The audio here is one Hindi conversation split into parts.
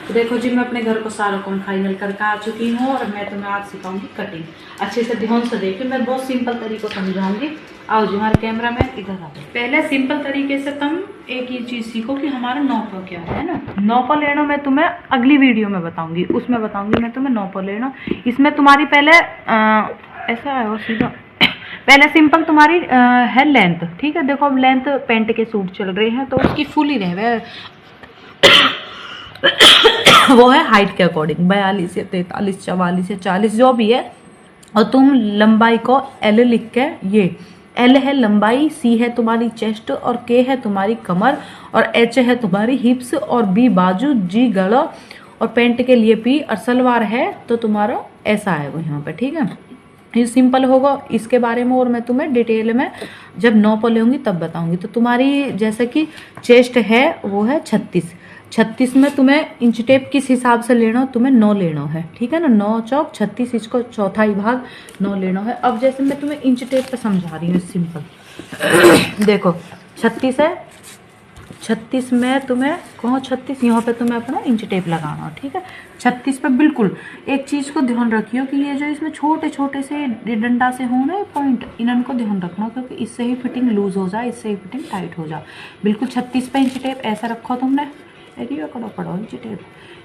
तो देखो जी, मैं अपने घर को सारा काम फाइनल करके आ चुकी हूँ और मैं तुम्हें आज सिखाऊंगी कटिंग। अच्छे से ध्यान से देखिए, मैं बहुत सिंपल तरीको समझाऊंगी। आओ जी, हमारे कैमरा मैन इधर आ जाओ। पहले सिंपल तरीके से तुम एक ये चीज़ सीखो कि हमारा नौपा क्या है ना। नौपा लेना मैं तुम्हें अगली वीडियो में बताऊंगी, उसमें बताऊंगी मैं तुम्हें नौपा लेना। इसमें तुम्हारी पहले ऐसा है और सीधा पहले सिंपल तुम्हारी है लेंथ, ठीक है। देखो अब लेंथ पेंट के सूट चल रहे हैं तो उसकी फुल ही रहे वो है हाइट के अकॉर्डिंग 42 या 43 44 या 40 जो भी है। और तुम लंबाई को एल लिख के, ये एल है लंबाई, सी है तुम्हारी चेस्ट और के है तुम्हारी कमर और एच है तुम्हारी हिप्स और बी बाजू, जी गला और पेंट के लिए पी और सलवार है तो तुम्हारा ऐसा आएगा यहाँ पे, ठीक है। ये सिंपल होगा। इसके बारे में और मैं तुम्हें डिटेल में जब 9 पर लेंगी तब बताऊंगी। तो तुम्हारी जैसे कि चेस्ट है वो है 36 में तुम्हें इंच टेप किस हिसाब से लेना, तुम्हें 9 लेना है, ठीक है ना। 9 चौक 36, इसको चौथाई भाग 9 लेना है। अब जैसे मैं तुम्हें इंच टेप पे समझा रही हूँ सिंपल। देखो 36 है, 36 में तुम्हें कहो 36 यहाँ पे तुम्हें अपना इंच टेप लगाना, ठीक है। 36 पे बिल्कुल एक चीज़ को ध्यान रखियो कि ये जो इसमें छोटे छोटे से डंडा से हो ना पॉइंट, इनको ध्यान रखना क्योंकि इससे ही फिटिंग लूज हो जाए, इससे ही फिटिंग टाइट हो जाए। बिल्कुल 36 पे इंच टेप ऐसा रखो तुमने, पड़ो इंच टेप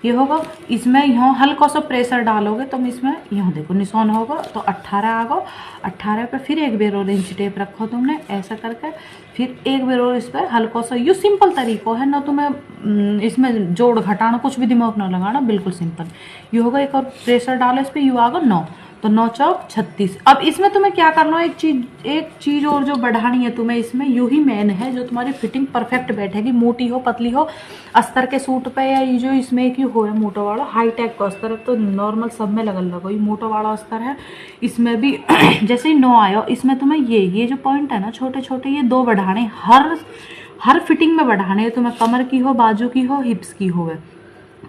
ये होगा। इसमें यहाँ हल्का सा प्रेशर डालोगे तुम, इसमें यहाँ देखो निशान होगा तो 18 आगो। 18 पे फिर एक बेर और इंच टेप रखो तुमने ऐसा करके, फिर एक बेर और इस पर हल्का सा। यू सिंपल तरीका है ना, तुम्हें इसमें जोड़ घटाना कुछ भी दिमाग ना लगाना, बिल्कुल सिंपल। ये होगा एक और प्रेशर डालो इस पर, यू आगा 9 तो 9 चौक 36। अब इसमें तुम्हें क्या करना है, एक चीज और जो बढ़ानी है तुम्हें इसमें, यू ही मेन है जो तुम्हारी फिटिंग परफेक्ट बैठेगी। मोटी हो पतली हो, अस्तर के सूट पे या ये जो इसमें एक हो है मोटा वाला हाईटेक का अस्तर है तो नॉर्मल सब में लगल लगो, ये मोटा वाला अस्तर है इसमें भी। जैसे ही 9 आयो इसमें तुम्हें ये जो पॉइंट है ना छोटे छोटे, ये 2 बढ़ाने हर फिटिंग में बढ़ाने, तुम्हें कमर की हो, बाजू की हो, हिप्स की हो।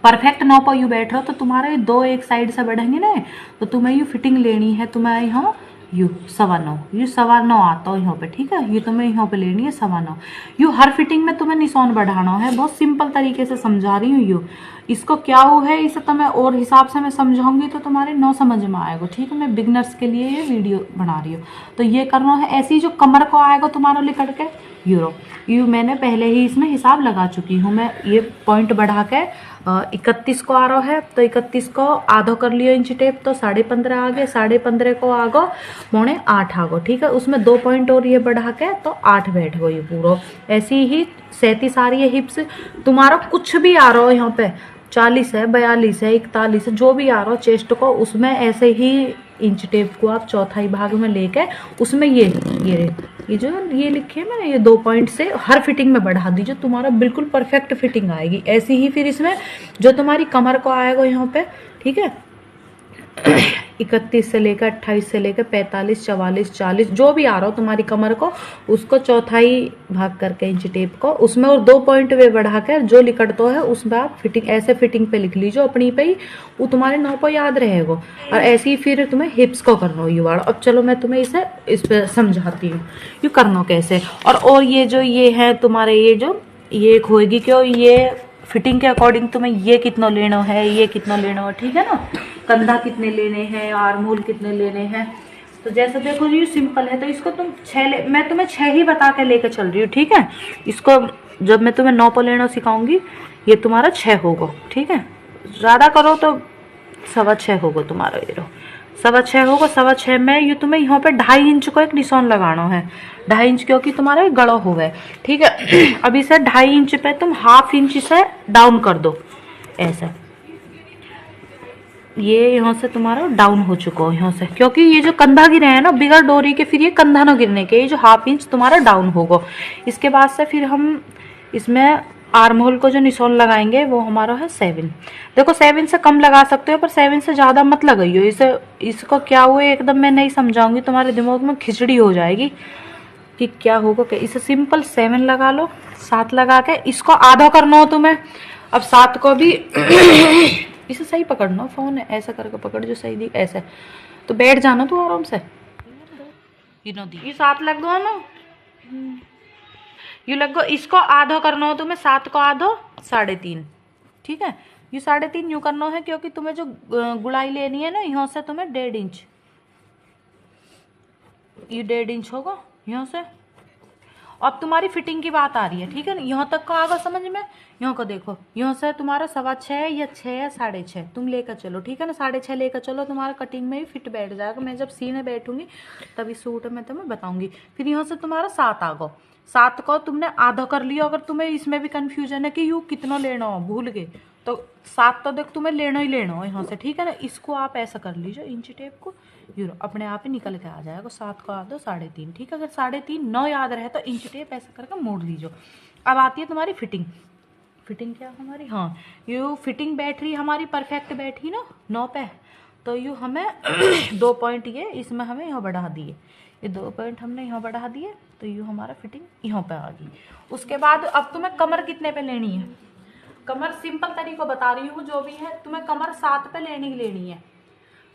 परफेक्ट 9 पर यू बैठ रहे हो तो तुम्हारे 2 एक साइड से बढ़ेंगे ना, तो तुम्हें यू फिटिंग लेनी है। तुम्हें यहाँ यू 9.25, यू 9.25 आता हो यहाँ पे, ठीक है। ये तुम्हें यहाँ पे लेनी है 9.25। यू हर फिटिंग में तुम्हें निशान बढ़ाना है, बहुत सिंपल तरीके से समझा रही हूँ। यू इसको क्या हो है, इसे तुम्हें और हिसाब से मैं समझाऊंगी तो तुम्हारे 9 समझ में आएगा, ठीक है। मैं बिगनर्स के लिए ये वीडियो बना रही हूँ तो ये करना है। ऐसी जो कमर को आएगा तुम्हारा लिकट के यू मैंने पहले ही इसमें हिसाब लगा चुकी हूँ। मैं ये पॉइंट बढ़ा के 31 को आ रहा है तो 31 को आधो कर लियो इंच टेप तो 15.5 आगे, 15.5 को आगो 8.25 आगो, ठीक है। उसमें 2 पॉइंट और ये बढ़ा के तो 8 बैठ गो ये पूरा। ऐसी ही 37 आ रही है हिप्स। तुम्हारा कुछ भी आ रहा हो यहाँ पे 40 है, 42 है, 41 है, जो भी आ रहा हो चेस्ट को, उसमें ऐसे ही इंच टेप को आप चौथाई भाग में लेके उसमें ये जो ये लिखे है मैंने, ये 2 पॉइंट से हर फिटिंग में बढ़ा दीजिए, तुम्हारा बिल्कुल परफेक्ट फिटिंग आएगी। ऐसी ही फिर इसमें जो तुम्हारी कमर को आएगा यहाँ पे, ठीक है। 31 से लेकर 28 से लेकर 45 44 40 जो भी आ रहा हो तुम्हारी कमर को, उसको चौथाई भाग करके इंच टेप को उसमें और 2 पॉइंट वे बढ़ाकर जो लिकड़ता है उसमें आप फिटिंग ऐसे फिटिंग पे लिख लीजिए अपनी पे ही, वो तुम्हारे 9 पर याद रहेगा। और ऐसे ही फिर तुम्हें हिप्स को करना हो यू वाला। अब चलो मैं तुम्हें इस पे समझाती हूँ यू करना कैसे। और ये जो ये है तुम्हारे, ये एक होएगी क्यों, ये फिटिंग के अकॉर्डिंग तुम्हें ये कितना लेना है, ये कितना लेना है, ठीक है ना। कंधा कितने लेने हैं, आर्म होल कितने लेने हैं। तो जैसे देखो ये सिंपल है तो इसको तुम 6 मैं तुम्हें 6 ही बता के लेकर चल रही हूँ, ठीक है। इसको जब मैं तुम्हें 9 पर लेना सिखाऊंगी ये तुम्हारा 6 होगा, ठीक है। ज़्यादा करो तो 6.25 होगा तुम्हारा, ये 6.25 होगा। 6.25 में ये तुम्हें यहाँ पे 2.5 इंच को एक निशान लगाना है, 2.5 इंच क्योंकि तुम्हारा गड़ा हो गया, ठीक है। अब इसे 2.5 इंच पे तुम 1/2 इंच से डाउन कर दो ऐसे, ये यहाँ से तुम्हारा डाउन हो चुका है यहाँ से, क्योंकि ये जो कंधा गिरे है ना बिगर डोरी के, फिर ये कंधा ना गिरने के, ये जो 1/2 इंच तुम्हारा डाउन होगा। इसके बाद से फिर हम इसमें आर्म होल को जो निशान लगाएंगे वो हमारा है 7। देखो 7 से कम लगा सकते हो पर 7 से ज़्यादा मत लगाइयो। इसको क्या हुआ एकदम मैं नहीं समझाऊंगी, तुम्हारे दिमाग में खिचड़ी हो जाएगी कि क्या होगा क्या। इसे सिंपल 7 लगा लो, 7 लगा के इसको आधा करना हो तुम्हें। अब 7 को भी इसे सही पकड़ना, फोन है ऐसा करके पकड़ जो सही दी ऐसे, तो बैठ जाना तू आराम से। ये 7 लग दो ना, यू लग गो। इसको आधो करना हो तुम्हें, 7 को आधो 3.5, ठीक है। ये 3.5 यूँ करना है, क्योंकि तुम्हें जो गुड़ाई लेनी है ना, यहाँ से तुम्हें 1.5 इंच, ये 1.5 इंच होगा यहाँ से। अब तुम्हारी फिटिंग की बात आ रही है, ठीक है ना। यहाँ तक का आगा समझ में, यहाँ को देखो, यहाँ से तुम्हारा 6.25 या 6 या 6.5 तुम लेकर चलो, ठीक है ना। 6.5 लेकर चलो, तुम्हारा कटिंग में भी फिट बैठ जाएगा। मैं जब सीने बैठूंगी तभी सूट में तुम्हें बताऊंगी। फिर यहाँ से तुम्हारा 7 आगो, 7 को तुमने आधा कर लिया। अगर तुम्हें इसमें भी कंफ्यूजन है कि यू कितना लेना हो, भूल गए, तो 7 तो देख तुम्हें लेना ही लेना हो यहाँ से, ठीक है ना। इसको आप ऐसा कर लीजिए, इंच टेप को यूरो अपने आप ही निकल के आ जाएगा। 7 को आधा 3.5, ठीक है। अगर 3.5 9 याद रहे तो इंच टेप ऐसा करके मोड़ लीजिए। अब आती है तुम्हारी फिटिंग। फिटिंग क्या हमारी, हाँ, यू फिटिंग बैठ रही हमारी परफेक्ट बैठी ना 9 पे, तो यू हमें 2 पॉइंट ये इसमें हमें यहाँ बढ़ा दिए, ये 2 पॉइंट हमने यहाँ बढ़ा दिए, तो यू हमारा फिटिंग यहाँ पे आ गई। उसके बाद अब तुम्हें कमर कितने पे लेनी है, कमर सिंपल तरीको बता रही हूँ जो भी है, तुम्हें कमर 7 पे लेनी है,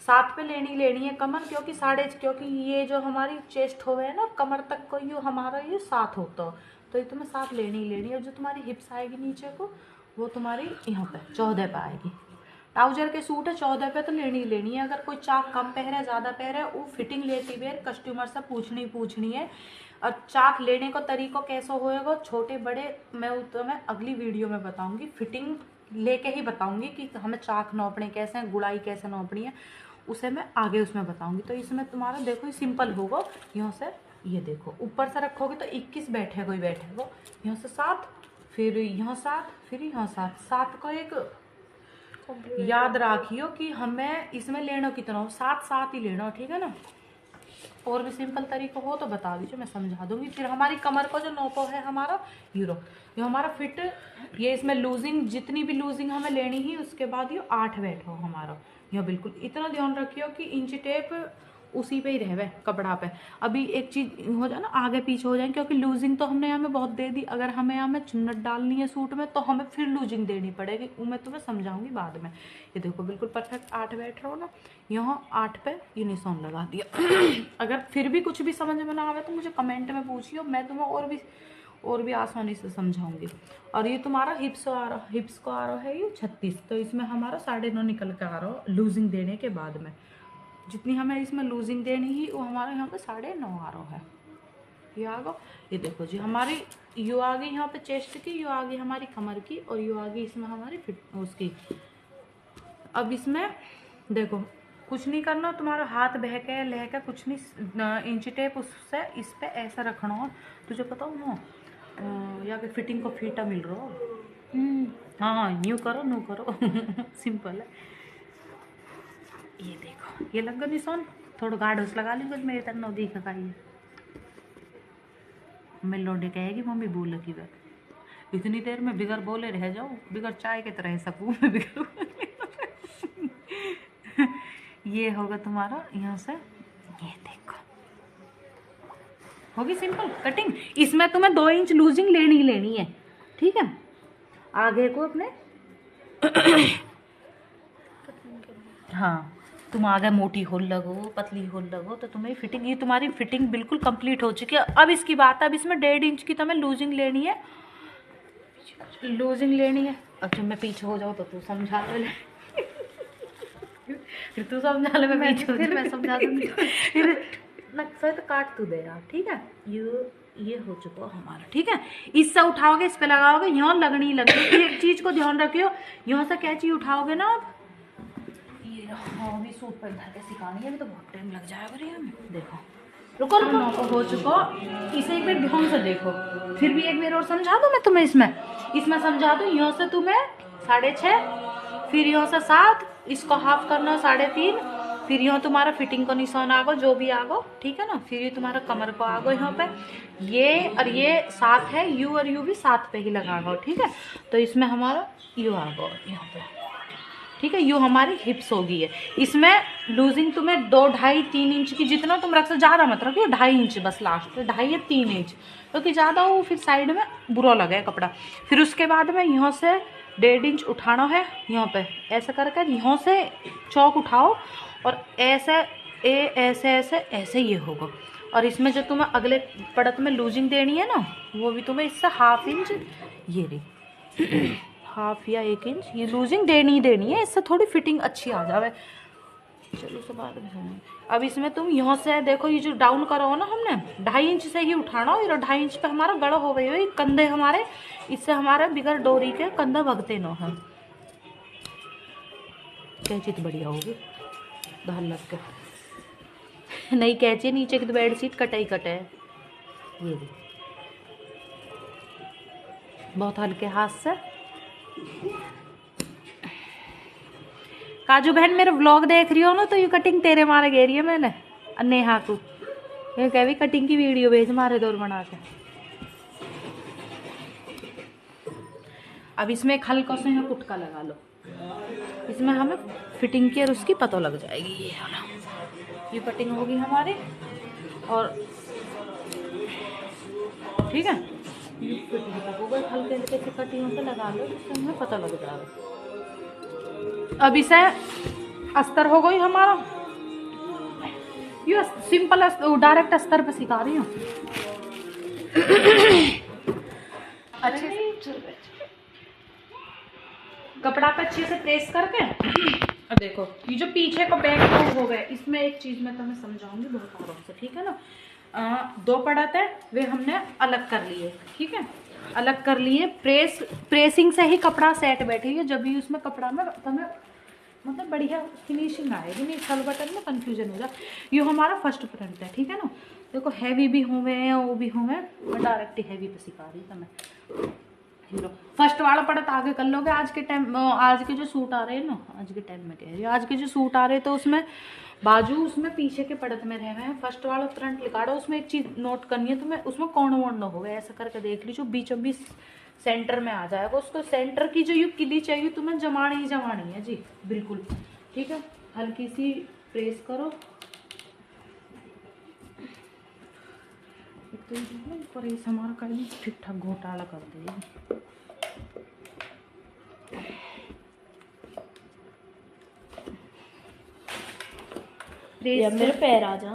7 पे लेनी है कमर, क्योंकि ये जो हमारी चेस्ट हो है ना, कमर तक को ये हमारा ये 7 होता, तो ये तुम्हें 7 लेनी है। जो तुम्हारी हिप्स आएगी नीचे को, वो तुम्हारी यहाँ पे 14 पे आएगी। ट्राउजर के सूट है 14 पे तो लेनी है। अगर कोई चाक कम पहरे ज़्यादा पहरे, वो फिटिंग लेती बेर कस्टमर से पूछनी है। और चाक लेने का तरीका कैसा होएगा, छोटे बड़े, मैं तुम्हें अगली वीडियो में बताऊंगी। फिटिंग लेके ही बताऊंगी कि हमें चाक नापने कैसे हैं, गुड़ाई कैसे नापनी है, उसे मैं आगे उसमें बताऊंगी। तो इसमें तुम्हारा देखो ये सिंपल होगा। यहाँ से ये देखो ऊपर से रखोगे तो 21 बैठेगा, यहाँ से 7, फिर यहाँ 7, फिर यहाँ 7। 7 को एक याद रखियो कि हमें इसमें लेना कितना हो, 7 ही लेना, ठीक है ना। और भी सिंपल तरीका हो तो बता दीजिए, मैं समझा दूंगी। फिर हमारी कमर का जो नोपो है हमारा यूरो, ये हमारा फिट, ये इसमें लूजिंग जितनी भी लूजिंग हमें लेनी ही, उसके बाद ये 8 बैठो हमारा। यह बिल्कुल इतना ध्यान रखियो कि इंच टेप उसी पे ही रहवे कपड़ा पे। अभी एक चीज़ हो जाए ना, आगे पीछे हो जाए, क्योंकि लूजिंग तो हमने यहाँ में बहुत दे दी। अगर हमें यहाँ में चुन्नट डालनी है सूट में, तो हमें फिर लूजिंग देनी पड़ेगी, वो मैं तुम्हें समझाऊंगी बाद में। ये देखो बिल्कुल परफेक्ट 8 बैठ रहा हो ना, यहाँ 8 पे ये निशान लगा दिया। अगर फिर भी कुछ भी समझ में ना आवे तो मुझे कमेंट में पूछियो, मैं तुम्हें और भी आसानी से समझाऊंगी। और ये तुम्हारा हिप्स को आ रहा है ये 36, तो इसमें हमारा 9.5 निकल के आ रहा हो लूजिंग देने के बाद में। जितनी हमें इसमें लूजिंग देनी ही, वो हमारे यहाँ पे 9.5 आ रहा है। ये आ गया, ये देखो जी हमारी यू आ गई यहाँ पे चेस्ट की, यू आ गई हमारी कमर की, और यू आ गई इसमें हमारी फिट उसकी। अब इसमें देखो कुछ नहीं करना, तुम्हारा हाथ बहके लहके कुछ नहीं, इंच टेप उससे इस पे ऐसा रखना हो। तुझे पता हो ना, या कि फिटिंग को फीटा मिल रहा हो, हाँ न्यू करो सिंपल है। ये देखो ये लग गया निशान, थोड़ा गाढ़ लगा ली कुछ मेरी तरह नौदी खाई। मैं लौंडे कहेगी मम्मी बोल की बात, इतनी देर में बिगर बोले रह जाऊँ, बिगर चाय के तरह सकूँ मैं बिगर। ये होगा तुम्हारा यहाँ से, ये देखो होगी सिंपल कटिंग। इसमें तुम्हें 2 इंच लूजिंग लेनी है, ठीक है। आगे को अपने हाँ, तुम आगे मोटी होल लगो पतली होल लगो, तो तुम्हें फिटिंग, ये तुम्हारी फिटिंग बिल्कुल कंप्लीट हो चुकी है। अब इसकी बात है, अब इसमें 1.5 इंच की तुम्हें लूजिंग लेनी है। अच्छा मैं पीछे हो जाऊँ तो तू समझा ले, फिर तू समझा ले, मैं समझा दूंगी। फिर नक्शा तो काट तू दे यार, ठीक है। ये हो चुका हमारा, ठीक है। इससे उठाओगे, इस पे लगाओगे, यहाँ लगनी। एक चीज को ध्यान रखियो, यहाँ से क्या चीज उठाओगे ना आप, हाँ भी सूट पर धर के सिखानी है, अभी तो बहुत टाइम लग जाएगा रे हमें। देखो रुको हो चुका, इसे एक बार ध्यान से देखो, फिर भी एक बार और समझा दूँ मैं तुम्हें, इसमें समझा दूँ। यहाँ से तुम्हें 6.5, फिर यहाँ से 7, इसको हाफ करना 3.5, फिर यहाँ तुम्हारा फिटिंग का निशान आगो जो भी आगो, ठीक है ना। फिर ये तुम्हारा कमर को आगो यहाँ पे, ये और ये 7 है, यू और यू भी 7 पे ही लगाओ, ठीक है। तो इसमें हमारा यू आगो यहाँ पे, ठीक है। यू हमारी हिप्स होगी है। इसमें लूजिंग तुम्हें 2, 2.5, 3 इंच की जितना तुम रख सकते, ज़्यादा मत रखियो, 2.5 इंच बस लास्ट पे, 2.5 या 3 इंच, क्योंकि ज़्यादा हो फिर साइड में बुरा लगे कपड़ा। फिर उसके बाद में यहाँ से 1.5 इंच उठाना है, यहाँ पे ऐसे करके यहाँ से चौक उठाओ, और ऐसे ये होगा। और इसमें जो तुम्हें अगले पड़त में लूजिंग देनी है ना, वो भी तुम्हें इससे 1/2 इंच, ये रही हाफ या 1 इंच ये लूजिंग देनी है, इससे थोड़ी फिटिंग अच्छी आ जावे। चलो सब बात में। अब इसमें तुम यहाँ से देखो, ये जो डाउन करा हो ना हमने 2.5 इंच से ही उठाना हो, 2.5 इंच पे हमारा गड़ा हो गई हो कंधे हमारे, इससे हमारे बिगर डोरी के कंधा भगते न है। कैंची तो बढ़िया होगी धार लग के, नहीं कैंची नीचे की तो बेडशीट कटे ही कटे है। ये भी बहुत हल्के हाथ से। काजू बहन मेरे व्लॉग देख रही हो ना, तो ये कटिंग तेरे मारे घेरी है मैंने नेहा को, ये कह भी कटिंग की वीडियो भेज मारे दौर बना के। अब इसमें एक हल्का सा यहाँ पुटका लगा लो, इसमें हमें फिटिंग की और उसकी पता लग जाएगी। ये कटिंग होगी हमारी, और ठीक है ये फिटिंग तक होगा, हल्के हल्के से कटिंग से लगा लो, जिससे हमें पता लग जाएगा। अब इसे अस्तर हो गई हमारा, ये सिंपल डायरेक्ट अस्तर पे सिखा रही हूँ। अच्छे कपड़ा पे अच्छे से प्रेस करके, अब देखो ये जो पीछे का बैक हो गया, इसमें एक चीज मैं तुम्हें समझाऊंगी बहुत आराम से, ठीक है ना। 2 परत है वे हमने अलग कर लिए, ठीक है, अलग कर लिए। प्रेसिंग से ही कपड़ा सेट बैठेगी, जब भी उसमें कपड़ा में तुम्हें मतलब बढ़िया फिनिशिंग आएगी, नहीं छल बटन में कंफ्यूजन हो जाए। ये हमारा फर्स्ट फ्रंट है, ठीक है ना। देखो हैवी भी होंगे या वो भी होंगे, मैं डायरेक्ट हैवी पे सिखा रही तुम्हें। फर्स्ट वाला पड़त आगे कर लोगे। आज के टाइम, आज के जो सूट आ रहे हैं ना, आज के टाइम में कह रही हूँ, आज के जो सूट आ रहे हैं तो उसमें बाजू उसमें पीछे के पड़त में रहे हैं, फर्स्ट वाला फ्रंट लिखाड़ा। उसमें एक चीज नोट करनी है तुम्हें, उसमें कौन वर्ण हो गया, ऐसा करके देख लीजिए, बीचों बीच सेंटर में आ जाएगा। उसको सेंटर की जो यू किली चाहिए तुम्हें जमानी ही जमानी है जी, बिल्कुल ठीक है। हल्की सी प्रेस करो, पर ये हमारा कहीं ठीक ठाक घोटाला कर देगी। या मेरे पैर आ जा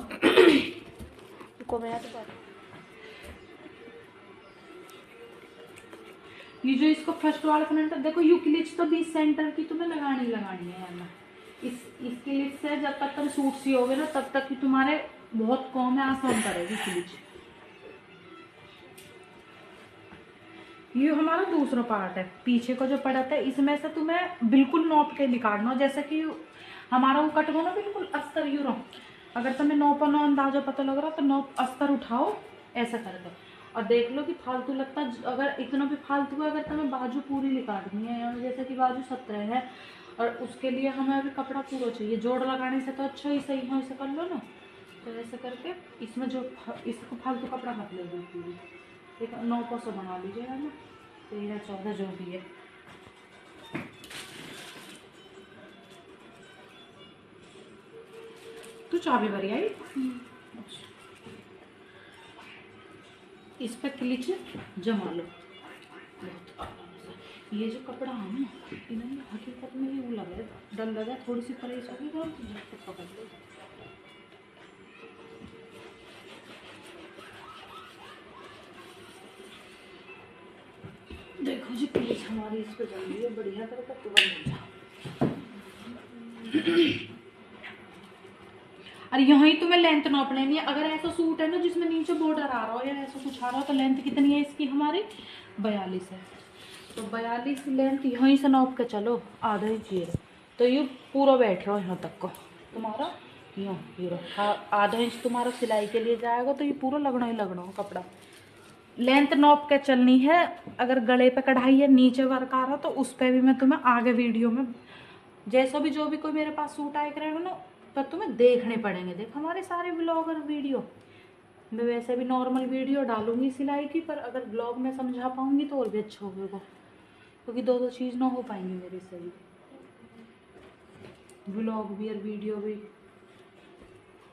को मैं तो कर। ये जो इसको फर्स्ट वाला फ्रंट देखो, यू क्लिच तो बीच सेंटर की तुम्हें लगानी है यार। इस क्लिच से जब तक तुम सूट सियोगे ना, तब तक कि तुम्हारे बहुत कम है, आसान करेगी क्लिच। ये हमारा दूसरा पार्ट है, पीछे का जो पड़त है, इसमें से तुम्हें बिल्कुल नोप के निकालना, जैसे कि हमारा वो कट हो ना बिल्कुल अस्तर यू रहो। अगर तुम्हें नोपा नो अंदाजा पता लग रहा तो नोप अस्तर उठाओ ऐसा करके, और देख लो कि फालतू लगता, अगर इतना भी फालतू है, अगर तुम्हें बाजू पूरी निकालनी है, जैसे कि बाजू 17 है और उसके लिए हमें अभी कपड़ा पूरा चाहिए, जोड़ लगाने से तो अच्छा ही सही है, ऐसे कर लो ना। तो ऐसे करके इसमें जो इसको फालतू कपड़ा मत ले पूरी, ठीक है। 9 से बना लीजिएगा ना, 13 14 जो भी है। तो चाबी भरी आई, इस पे क्लिच जमा लो। ये जो कपड़ा है ना, इन्होंने हकीकत में ही वो लगा डर लगा, थोड़ी सी परेशानी हो तो पकड़ लो। देखो जी क्लिच हमारी इस पे जम रही है, बढ़िया करके तुरंत जा। और यहीं तुम्हें लेंथ नाप लेनी है। अगर ऐसा सूट है ना जिसमें नीचे बॉर्डर आ रहा हो या ऐसा कुछ आ रहा हो, तो लेंथ कितनी है इसकी हमारी 42 है। तो 42 लेंथ यहीं से नाप के चलो, आधा ही चाहिए, तो ये पूरा बैठ रहा हो यहाँ तक को तुम्हारा, यूँ ये आधा इंच तुम्हारा सिलाई के लिए जाएगा, तो ये पूरा लगना ही लगना हो कपड़ा। लेंथ नाप के चलनी है। अगर गले पे कढ़ाई है, नीचे वर्क आ रहा, तो उस पर भी मैं तुम्हें आगे वीडियो में जैसा भी जो भी कोई मेरे पास सूट आए करेगा ना, पर तुम्हें देखने पड़ेंगे। देख हमारे सारे ब्लॉगर वीडियो, मैं वैसे भी नॉर्मल वीडियो डालूंगी सिलाई की, पर अगर ब्लॉग में समझा पाऊंगी तो और भी अच्छा होगा, क्योंकि दो चीज़ ना हो पाएंगी मेरे सही, ब्लॉग भी और वीडियो भी।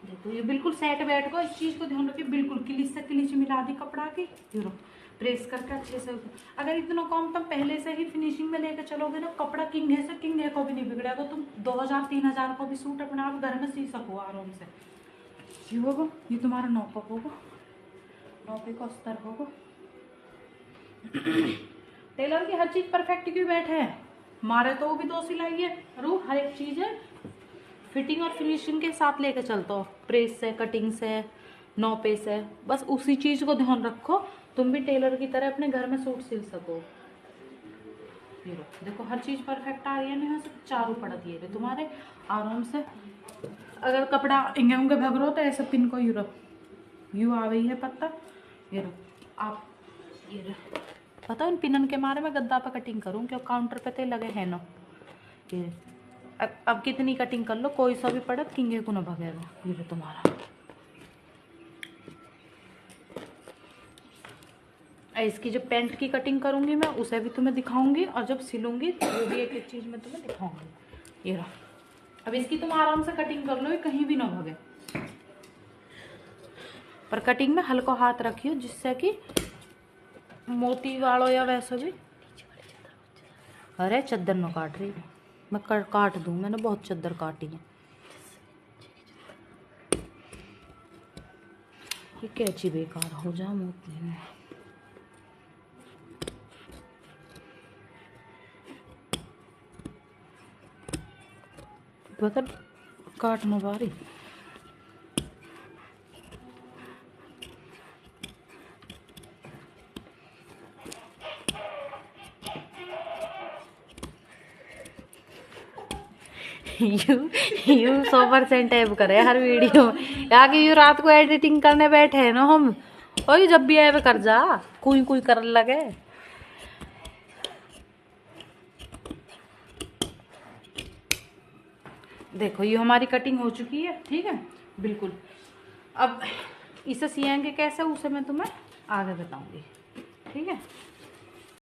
देखो ये बिल्कुल सेट बैठ गो, इस चीज़ को ध्यान रखिए, बिल्कुल क्लिच से क्लिच मिला दी कपड़ा की, यूरो प्रेस करके अच्छे से। अगर इतना कम तुम पहले से ही फिनिशिंग में लेकर चलोगे ना, कपड़ा किंग है से किंग है को भी नहीं बिगड़ेगा। तुम 2000-3000 को भी सूट अपने आप घर में सी सको आराम से। ये होगा, ये तुम्हारा नौपक होगा, नौपे का अस्तर होगा। टेलर की हर चीज परफेक्ट क्यों बैठे है, मारे तो वो भी 2 सिलाई है, रू हर एक चीज है फिटिंग और फिनिशिंग के साथ लेके चलता हो, प्रेस से, कटिंग से, नौपे से, बस उसी चीज को ध्यान रखो, तुम भी टेलर की तरह अपने घर में सूट सिल सको। ये देखो हर चीज परफेक्ट आ रही है, नहीं सब चारों पड़त ये तुम्हारे आराम से। अगर कपड़ा इंगे उंगे भग रो तो ऐसे पिन को यू आ गई है पत्ता, ये रो आप ये रो पता इन पिनन के मारे में गद्दा पे कटिंग करूँ क्यों काउंटर पे ते लगे है ना। ये अब कितनी कटिंग कर लो कोई सा भी पड़त किंगे को ना भगेगा। ये लो तुम्हारा इसकी जो पैंट की कटिंग करूंगी मैं उसे भी तुम्हें दिखाऊंगी, और जब सिलूंगी तो वो भी एक एक चीज मैं तुम्हें दिखाऊंगी। ये रहा, अब इसकी तुम आराम से कटिंग कर लो, ये कहीं भी ना भगे, पर कटिंग में हल्का हाथ रखियो जिससे कि मोती वालों या वैसे भी। अरे चद्दर न काट रही है, मैं काट दूं, मैंने बहुत चद्दर काटी है। ये कैची बेकार हो जा मोती में। पता काटना बारी यू 100% ऐप करे हर वीडियो में, आगे यू रात को एडिटिंग करने बैठे हैं ना हम, और जब भी ऐप कर जा कोई कोई कर लगे। देखो ये हमारी कटिंग हो चुकी है, ठीक है बिल्कुल। अब इसे सिएंगे कैसे उसे मैं तुम्हें आगे बताऊंगी, ठीक है।